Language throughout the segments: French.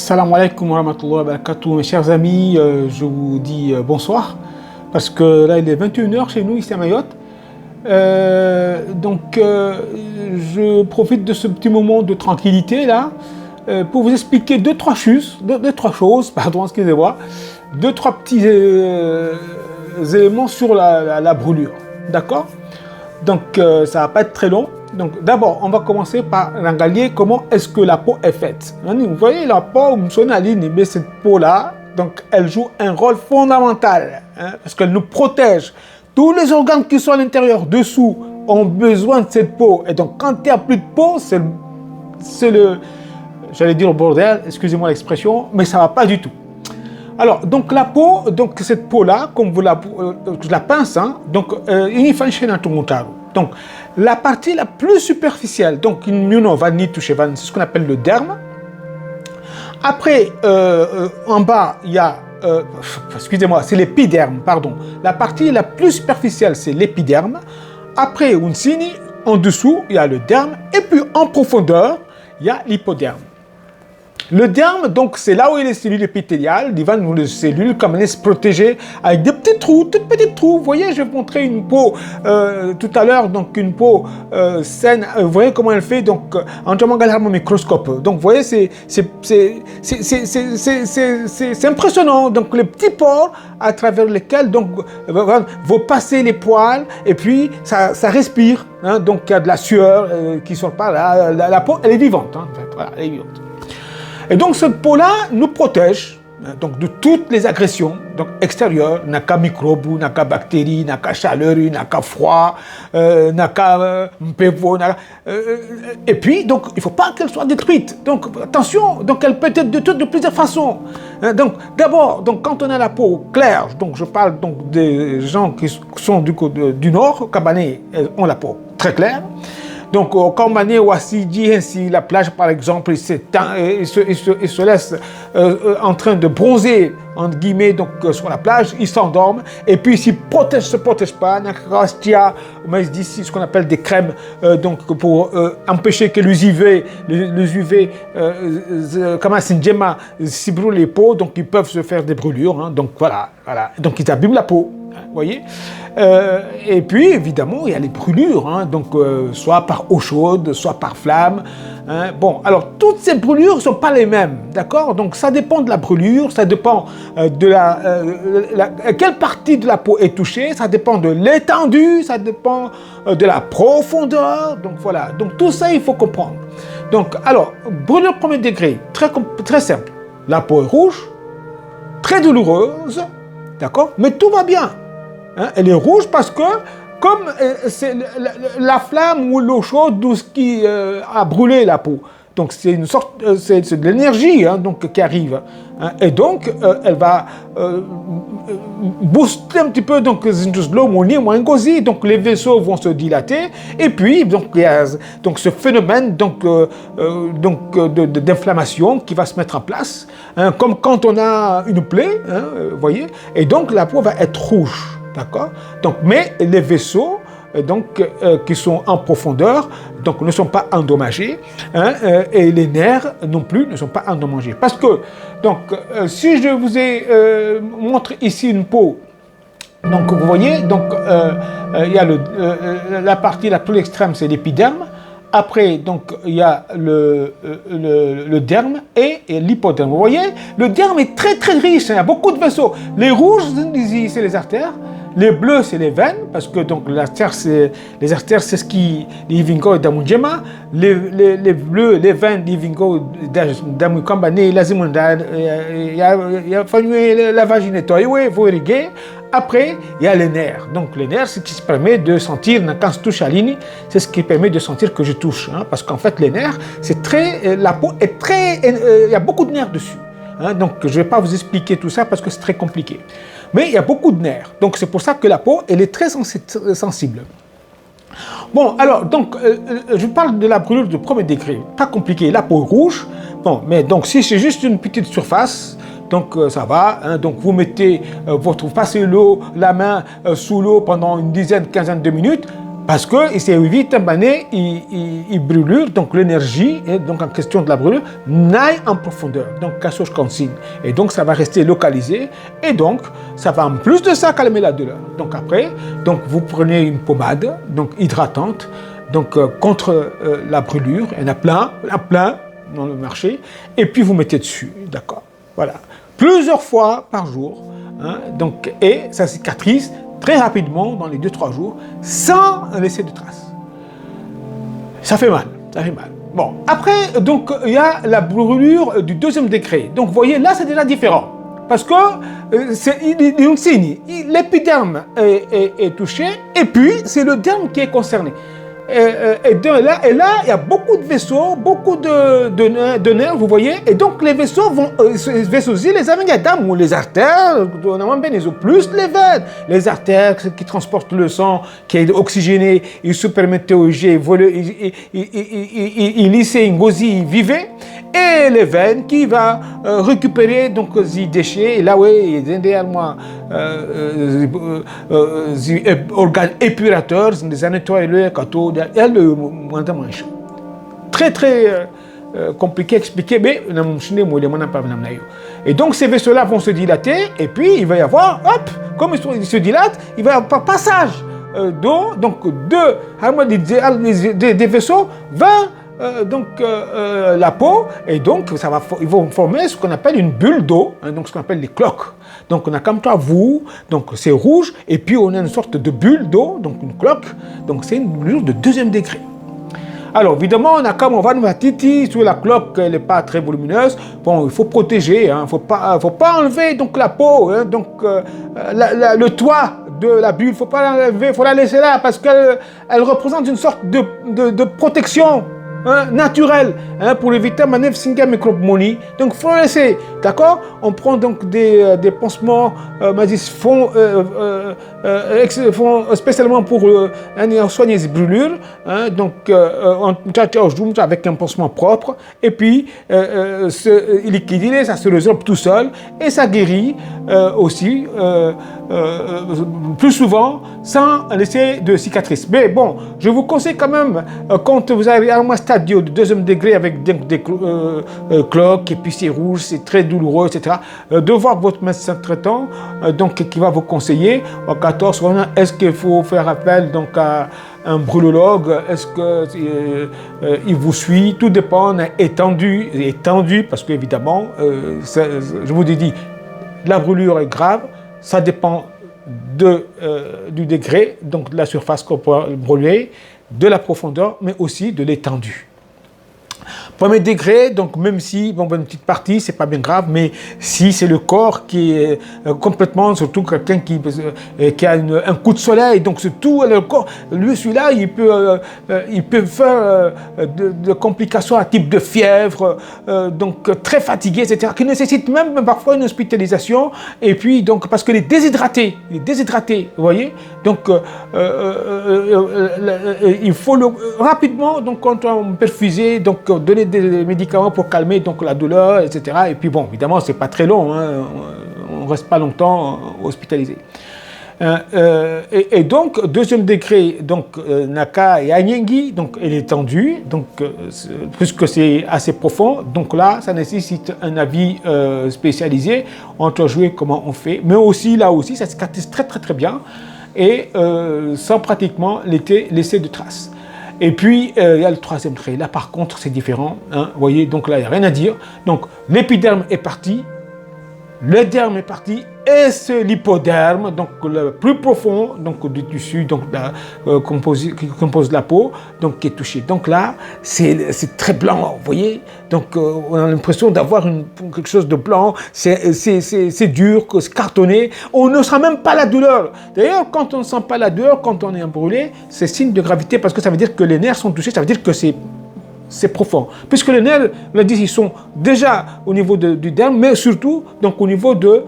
Assalamu alaikum wa rahmatullahi wa barakatuh, mes chers amis, je vous dis bonsoir, parce que là il est 21h chez nous ici à Mayotte, je profite de ce petit moment de tranquillité là, pour vous expliquer deux, trois choses, pardon, excusez-moi, deux, trois petits éléments sur la brûlure, d'accord? Donc ça va pas être très long. Donc d'abord, on va commencer par regarder comment est-ce que la peau est faite. Vous voyez la peau, mais cette peau-là, donc elle joue un rôle fondamental, parce qu'elle nous protège. Tous les organes qui sont à l'intérieur, dessous, ont besoin de cette peau. Et donc quand il n'y a plus de peau, c'est le, j'allais dire le bordel, excusez-moi l'expression, mais ça ne va pas du tout. Alors, donc la peau, donc cette peau-là, comme vous la pince, donc il faut enchaîner un donc, la partie la plus superficielle, donc nous va ni toucher, c'est ce qu'on appelle le derme. Après, en bas, il y a, excusez-moi, c'est l'épiderme, pardon. La partie la plus superficielle, c'est l'épiderme. Après, en dessous, il y a le derme. Et puis, en profondeur, il y a l'hypoderme. Le derme, donc, c'est là où il y a les cellules épithéliales, les cellules comme elles se protéger avec des petits trous, toutes petites trous. Vous voyez, je vais vous montrer une peau tout à l'heure, donc une peau saine. Vous voyez comment elle fait, donc, entièrement galère au microscope. Donc, vous voyez, c'est impressionnant. Donc, les petits pores à travers lesquels, donc, vont passer les poils et puis ça respire. Donc, il y a de la sueur qui sort par là. La peau, elle est vivante. En fait. Voilà, elle est vivante. Et donc cette peau-là nous protège donc, de toutes les agressions donc, extérieures, n'a qu'à microbes, n'a qu'à bactéries, n'a qu'à chaleur, n'a qu'à froid, n'a qu'à mpévo, et puis donc il ne faut pas qu'elle soit détruite. Donc attention, donc elle peut être détruite de plusieurs façons. Donc d'abord, donc quand on a la peau claire, donc je parle donc des gens qui sont du nord, Cabanais ont la peau très claire. Donc, quand on est au Assidi, ainsi, la plage, par exemple, il se laisse en train de bronzer, entre guillemets, donc, sur la plage, ils s'endorment. Et puis, s'ils ne se protègent pas, il y a ce qu'on appelle des crèmes, donc, pour empêcher que les UV, comme s'y brûlent les peaux, donc, ils peuvent se faire des brûlures. Donc, voilà. Donc, ils abîment la peau. Vous voyez, et puis évidemment il y a les brûlures, donc soit par eau chaude, soit par flamme. Bon, alors toutes ces brûlures ne sont pas les mêmes, d'accord? Donc ça dépend de la brûlure, ça dépend de quelle partie de la peau est touchée, ça dépend de l'étendue, ça dépend de la profondeur. Donc voilà, donc tout ça il faut comprendre. Donc alors, brûlure premier degré, très simple. La peau est rouge, très douloureuse, d'accord? Mais tout va bien. Elle est rouge parce que, comme c'est la flamme ou l'eau chaude, tout ce qui a brûlé la peau. Donc c'est une sorte, c'est de l'énergie donc, qui arrive. Et donc elle va booster un petit peu donc les vaisseaux vont se dilater et puis donc il y a donc ce phénomène d'inflammation qui va se mettre en place, comme quand on a une plaie, vous voyez, et donc la peau va être rouge. D'accord? Donc, mais les vaisseaux qui sont en profondeur donc, ne sont pas endommagés et les nerfs non plus ne sont pas endommagés. Parce que, donc, si je vous ai montré ici une peau, donc vous voyez, donc, il y a la partie la plus extrême, c'est l'épiderme. Après, donc, il y a le derme et l'hypoderme. Vous voyez, le derme est très, très riche. Il y a beaucoup de vaisseaux. Les rouges, c'est les artères. Les bleus, c'est les veines, parce que donc les artères, c'est ce qui Livingo et Damujema. Les bleus, les veines Livingo Damukambane, Lazimunda, il y a fallu la vaginette, vous irriguer. Après, il y a les nerfs. Donc les nerfs, c'est ce qui permet de sentir, quand je touche à l'ini, c'est ce qui permet de sentir que je touche. Parce qu'en fait, les nerfs, la peau est très, il y a beaucoup de nerfs dessus. Donc je ne vais pas vous expliquer tout ça parce que c'est très compliqué. Mais il y a beaucoup de nerfs. Donc c'est pour ça que la peau, elle est très sensible. Bon, alors, donc, je parle de la brûlure de premier degré. Pas compliqué, la peau rouge. Bon, mais donc si c'est juste une petite surface, donc ça va. Donc vous mettez, vous passez la main sous l'eau pendant une dizaine, quinzaine de minutes. Parce que c'est vite il brûlure, donc l'énergie, donc en question de la brûlure, n'aille en profondeur, donc cassage consigne. Et donc ça va rester localisé, et donc ça va en plus de ça calmer la douleur. Donc après, donc vous prenez une pommade, donc hydratante, donc contre la brûlure, il y en a plein dans le marché, et puis vous mettez dessus, d'accord. Voilà, plusieurs fois par jour, hein, donc, et ça cicatrise très rapidement, dans les 2-3 jours, sans laisser de traces. Ça fait mal. Bon, après, donc, il y a la brûlure du 2e degré. Donc, vous voyez, là, c'est déjà différent. Parce que il y a un signe. L'épiderme est touché, et puis, c'est le derme qui est concerné. Et là, il y a beaucoup de vaisseaux, beaucoup de nerfs, vous voyez. Et donc, les vaisseaux vont, vaisseaux-ci, les amygdales, ou les artères, on a même ils ont plus les veines. Les artères qui transportent le sang, qui est oxygéné, ils se permettent de ils lissent une gauzie vivait. Et les veines qui va récupérer donc les déchets. Et là, oui, il y a derrière moi organes épurateurs, des nettoyeurs, il y a le moins de manche. Très compliqué à expliquer, mais et donc ces vaisseaux-là vont se dilater, et puis il va y avoir, hop, comme ils se dilatent, il va y avoir passage d'eau, donc des vaisseaux vers la peau, et donc ils vont former ce qu'on appelle une bulle d'eau, hein, donc ce qu'on appelle les cloques. Donc on a comme ça vous, donc c'est rouge, et puis on a une sorte de bulle d'eau, donc une cloque, donc c'est une brûlure de 2e degré. Alors évidemment, on va nous titi sur la cloque, elle n'est pas très volumineuse. Bon, il faut protéger, hein, faut pas enlever donc la peau, hein, donc le toit de la bulle, faut pas l'enlever, faut la laisser là parce qu'elle représente une sorte de protection. Hein, naturel, hein, pour éviter manœuvre singa micromonie. Donc, il faut laisser, d'accord. On prend donc des pansements, font spécialement pour soigner les brûlures. Hein, donc, on traite avec un pansement propre. Et puis, liquidé, ça se résorbe tout seul. Et ça guérit aussi, plus souvent, sans laisser de cicatrices. Mais bon, je vous conseille quand même, quand vous arrivez à un stade de 2e degré avec des cloques, et puis c'est rouge, c'est très douloureux, etc., de voir votre médecin traitant, donc qui va vous conseiller, en 14, est-ce qu'il faut faire appel donc à un brûlologue, est-ce qu'il vous suit, tout dépend, étendu, parce qu'évidemment, je vous ai dit, la brûlure est grave, ça dépend du degré, donc de la surface qu'on peut brûler, de la profondeur, mais aussi de l'étendue. 1er degré, donc même si, bon, une petite partie, c'est pas bien grave, mais si c'est le corps qui est complètement, surtout quelqu'un qui a un coup de soleil, donc c'est tout le corps, lui, celui-là, il peut faire de complications à type de fièvre, donc très fatigué, etc., qui nécessite même parfois une hospitalisation, et puis, donc, parce qu'il est déshydraté, vous voyez, donc, il faut rapidement, donc, quand on perfuser, donc, donner des médicaments pour calmer donc la douleur, etc. Et puis bon, évidemment, c'est pas très long, hein, on reste pas longtemps hospitalisé. Et donc, 2e degré, donc Naka et Anyengi, donc elle est tendue, donc puisque c'est assez profond, donc là, ça nécessite un avis spécialisé. On doit jouer comment on fait, mais aussi là aussi, ça cicatrise très bien et sans pratiquement laisser de traces. Et puis, il y a le 3e trait. Là, par contre, c'est différent. Hein, vous voyez, donc là, il n'y a rien à dire. Donc, l'épiderme est parti, le derme est parti, et c'est l'hypoderme, donc le plus profond, donc du tissu, donc qui compose la peau, donc qui est touché. Donc là, c'est très blanc, vous voyez. Donc, on a l'impression d'avoir quelque chose de blanc. C'est dur, c'est cartonné. On ne sent même pas la douleur. D'ailleurs, quand on ne sent pas la douleur, quand on est brûlé, c'est signe de gravité parce que ça veut dire que les nerfs sont touchés. Ça veut dire que c'est profond. Puisque les nerfs, on l'a dit, ils sont déjà au niveau du derme, mais surtout donc, au niveau de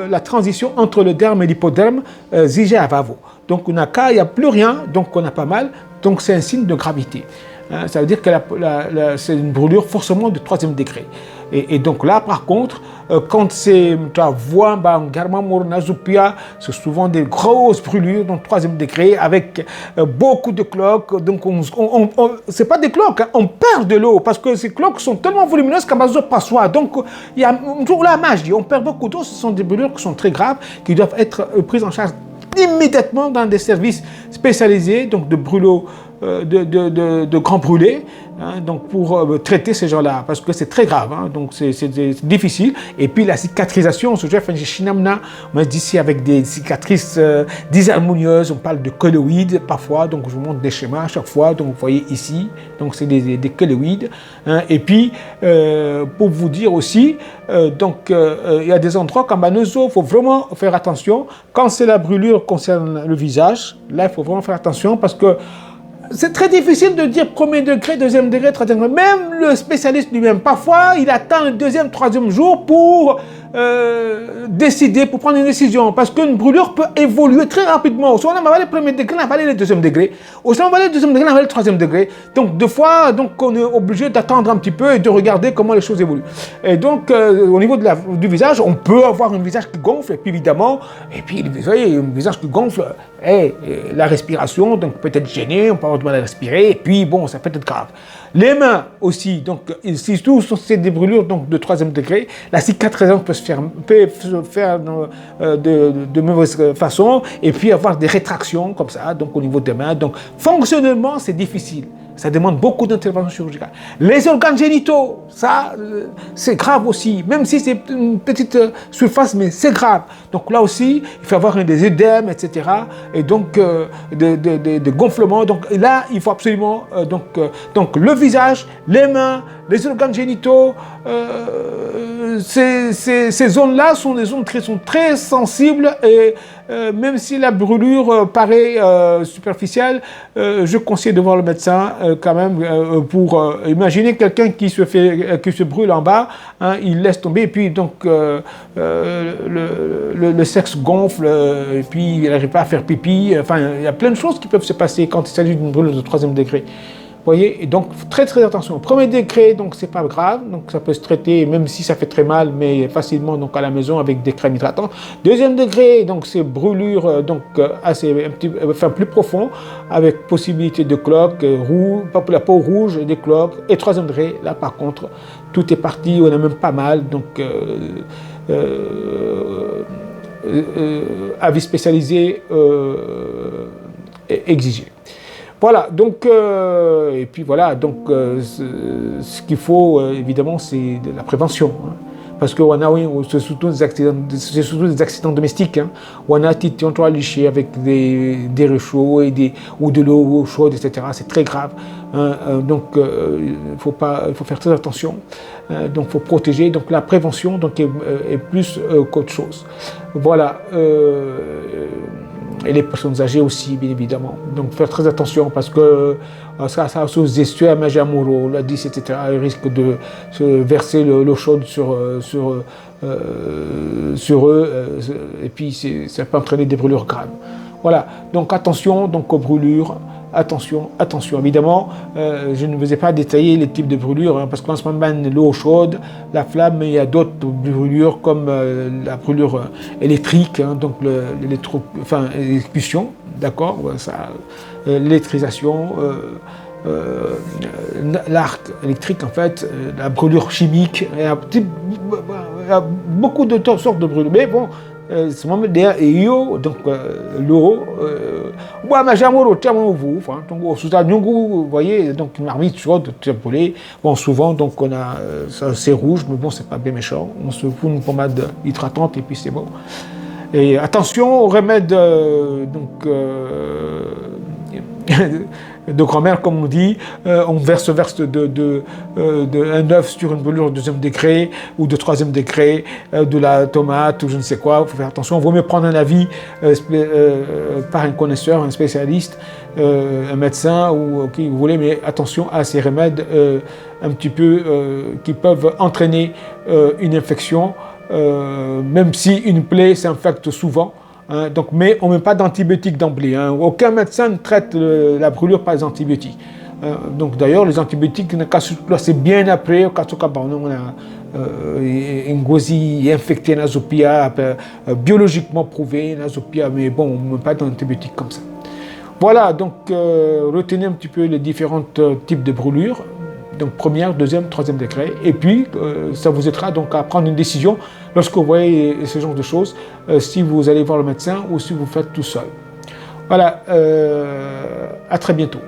la transition entre le derme et l'hypoderme, zigé à vavo. Donc, il n'y a plus rien, donc on a pas mal, donc c'est un signe de gravité. Hein, ça veut dire que c'est une brûlure forcément de 3e degré. Et donc là, par contre, quand c'est c'est souvent des grosses brûlures, donc 3e degré, avec beaucoup de cloques. Donc, c'est pas des cloques, hein, on perd de l'eau parce que ces cloques sont tellement volumineuses qu'à base de passoire. Donc, il y a toujours la magie, on perd beaucoup d'eau. Ce sont des brûlures qui sont très graves, qui doivent être prises en charge immédiatement dans des services spécialisés, donc de brûlots, de grands brûlés, hein, donc pour traiter ces gens-là, parce que c'est très grave, hein, donc c'est difficile. Et puis la cicatrisation, ce chef Chinamna, on dit ici avec des cicatrices disharmonieuses, on parle de keloïdes parfois, donc je vous montre des schémas à chaque fois, donc vous voyez ici, donc c'est des keloïdes, hein, et puis pour vous dire aussi, il y a des endroits comme Banezo, il faut vraiment faire attention, quand c'est la brûlure concerne le visage, là il faut vraiment faire attention parce que c'est très difficile de dire 1er degré, 2e degré, 3e degré. Même le spécialiste lui-même, parfois, il attend le 2e, 3e jour pour décider, pour prendre une décision. Parce qu'une brûlure peut évoluer très rapidement. Soit on va aller le 1er degré, on va aller le 2e degré. Ou soit on va aller le 2e degré, on va aller le 3e degré. Donc, deux fois, on est obligé d'attendre un petit peu et de regarder comment les choses évoluent. Et donc, au niveau du visage, on peut avoir un visage qui gonfle, et puis évidemment, vous voyez, un visage qui gonfle, la respiration, donc peut être gêné, on peut avoir du mal à respirer, et puis bon, ça peut être grave. Les mains aussi, donc surtout c'est des brûlures donc, de 3e degré, la cicatrisation peut se faire de mauvaise façon, et puis avoir des rétractions comme ça, donc au niveau des mains. Donc fonctionnellement, c'est difficile. Ça demande beaucoup d'intervention chirurgicale. Les organes génitaux, ça, c'est grave aussi. Même si c'est une petite surface, mais c'est grave. Donc là aussi, il faut avoir des œdèmes, etc. Et donc, des gonflements. Donc là, il faut absolument... donc le visage, les mains, les organes génitaux, ces zones-là sont des zones qui sont très sensibles et même si la brûlure paraît superficielle, je conseille de voir le médecin quand même pour imaginer quelqu'un qui se brûle en bas, hein, il laisse tomber et puis donc le sexe gonfle et puis il n'arrive pas à faire pipi. Enfin, il y a plein de choses qui peuvent se passer quand il s'agit d'une brûlure de 3e degré. Vous voyez, et donc très attention. 1er degré, donc c'est pas grave, donc ça peut se traiter même si ça fait très mal, mais facilement donc à la maison avec des crèmes hydratantes. 2e degré, donc c'est brûlure donc plus profond, avec possibilité de cloques, la peau rouge, des cloques. Et 3e degré, là par contre, tout est parti, on a même pas mal, donc avis spécialisé exigé. Voilà, donc, et puis voilà, donc, ce qu'il faut, évidemment, c'est de la prévention. Hein, parce que c'est surtout des accidents domestiques. Hein, on a on doit licher avec des réchauds ou de l'eau chaude, etc. C'est très grave. Hein, donc, il faut faire très attention. Donc, il faut protéger. Donc, la prévention donc, est plus qu'autre chose. Voilà. Et les personnes âgées aussi, bien évidemment. Donc, faire très attention parce que ça aux estuaires, Majamuro, la 10, etc., ils risquent de se verser l'eau chaude sur eux, et puis ça peut entraîner des brûlures graves. Voilà, donc attention donc, aux brûlures. Attention, évidemment, je ne vous ai pas détaillé les types de brûlures, hein, parce qu'en ce moment, l'eau chaude, la flamme, mais il y a d'autres brûlures comme la brûlure électrique, hein, donc l'électrocution, d'accord, l'électrisation, l'arc électrique, en fait, la brûlure chimique, il y a beaucoup de sortes de brûlures, mais bon, ce moment donc l'eau vous voyez, donc une marmite chaude brûlée. Bon, souvent donc on a c'est rouge, mais bon, c'est pas bien méchant, on se fout une pommade hydratante et puis c'est bon. Et attention aux remèdes de grand-mère, comme on dit, on verse un œuf sur une brûlure de 2e degré ou de 3e degré, de la tomate ou je ne sais quoi. Il faut faire attention. Il vaut mieux prendre un avis par un connaisseur, un spécialiste, un médecin ou qui vous voulez, mais attention à ces remèdes un petit peu qui peuvent entraîner une infection, même si une plaie s'infecte souvent. Hein, donc, mais on ne met pas d'antibiotiques d'emblée. Hein. Aucun médecin ne traite la brûlure par les antibiotiques. Donc d'ailleurs, les antibiotiques, c'est bien après, quand on a une gosie infectée, nasopia, biologiquement prouvé, nasopia, mais bon, on ne met pas d'antibiotiques comme ça. Voilà, donc retenez un petit peu les différents types de brûlures. Donc première, deuxième, troisième degré. Et puis, ça vous aidera donc à prendre une décision lorsque vous voyez ce genre de choses, si vous allez voir le médecin ou si vous faites tout seul. Voilà, à très bientôt.